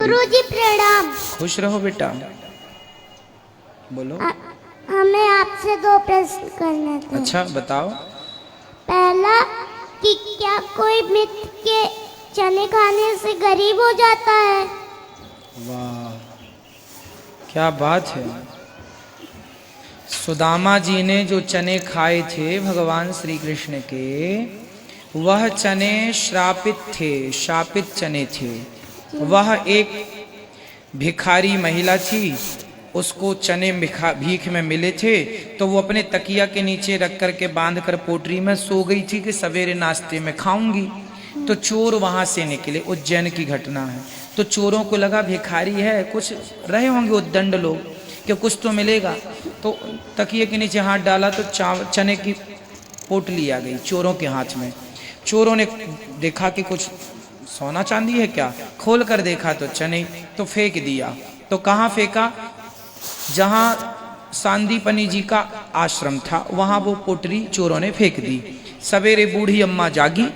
गुरुजी प्रणाम। खुश रहो बेटा, बोलो। हमें आपसे 2 प्रश्न करने थे। अच्छा बताओ। पहला कि क्या कोई मित्र के चने खाने से गरीब हो जाता है? वाह क्या बात है। सुदामा जी ने जो चने खाए थे भगवान श्री कृष्ण के, वह चने श्रापित थे, शापित चने थे। वह एक भिखारी महिला थी, उसको चने भीख में मिले थे, तो वो अपने तकिया के नीचे रख कर के बांध कर पोटरी में सो गई थी कि सवेरे नाश्ते में खाऊंगी। तो चोर वहां से निकले, उज्जैन की घटना है। तो चोरों को लगा भिखारी है, कुछ रहे होंगे उद्दंड लोग कि कुछ तो मिलेगा। तो तकिए के नीचे हाथ डाला तो चने की पोटली आ गई चोरों के हाथ में। चोरों ने देखा कि कुछ सोना चांदी है क्या, खोल कर देखा तो चने, तो फेंक दिया। तो कहाँ फेंका? जहाँ सांदीपनी जी का आश्रम था वहां वो पोटली चोरों ने फेंक दी। सवेरे बूढ़ी अम्मा जागी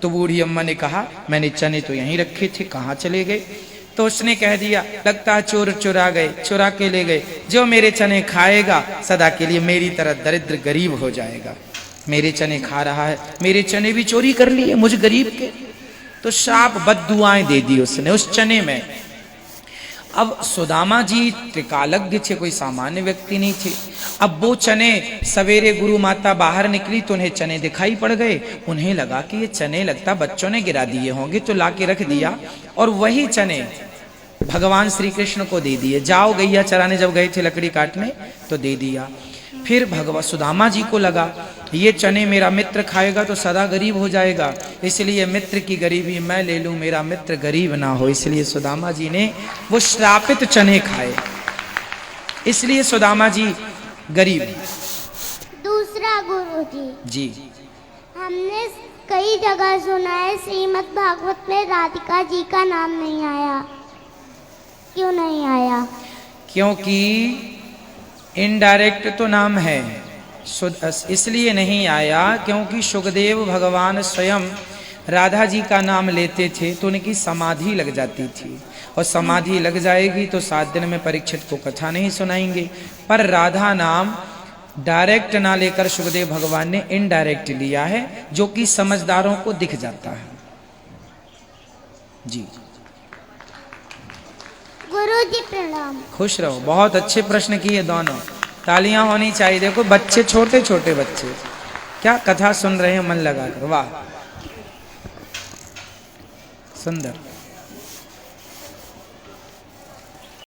तो बूढ़ी अम्मा ने कहा मैंने चने तो यहीं रखे थे, कहाँ चले गए? तो उसने कह दिया लगता है चोर चुरा गए, चुरा के ले गए। जो मेरे चने खाएगा सदा के लिए मेरी तरह दरिद्र गरीब हो जाएगा। मेरे चने खा रहा है, मेरे चने भी चोरी कर लिए मुझ गरीब के। तो श्राप बद्दुआएं दे दी उसने उस चने में। अब सुदामा जी त्रिकालज्ञ थे, कोई सामान्य व्यक्ति नहीं थे। अब वो चने सवेरे गुरु माता बाहर निकली तो उन्हें चने दिखाई पड़ गए। उन्हें लगा कि ये चने लगता बच्चों ने गिरा दिए होंगे, तो लाके रख दिया और वही चने भगवान श्री कृष्ण को दे दिए। जाओ गैया चराने जब गए थे लकड़ी काटने तो दे दिया। फिर भगवान सुदामा जी को लगा ये चने मेरा मित्र खाएगा तो सदा गरीब हो जाएगा, इसलिए मित्र की गरीबी मैं ले लूं, मेरा मित्र गरीब ना हो। इसलिए सुदामा जी ने वो श्रापित चने खाए, इसलिए सुदामा जी गरीब। दूसरा गुरुजी जी, हमने कई जगह सुना है श्रीमद् भागवत में राधिका जी का नाम नहीं आया, क्यों नहीं आया? क्योंकि इनडायरेक्ट तो नाम है, इसलिए नहीं आया क्योंकि सुखदेव भगवान स्वयं राधा जी का नाम लेते थे तो उनकी समाधि लग जाती थी, और समाधि लग जाएगी तो 7 दिन में परीक्षित को कथा नहीं सुनाएंगे। पर राधा नाम डायरेक्ट ना लेकर सुखदेव भगवान ने इनडायरेक्ट लिया है, जो कि समझदारों को दिख जाता है। जी गुरुजी प्रणाम। खुश रहो, बहुत अच्छे प्रश्न किए दोनों, तालियां होनी चाहिए। देखो बच्चे, छोटे छोटे बच्चे क्या कथा सुन रहे हैं मन लगाकर, वाह सुंदर।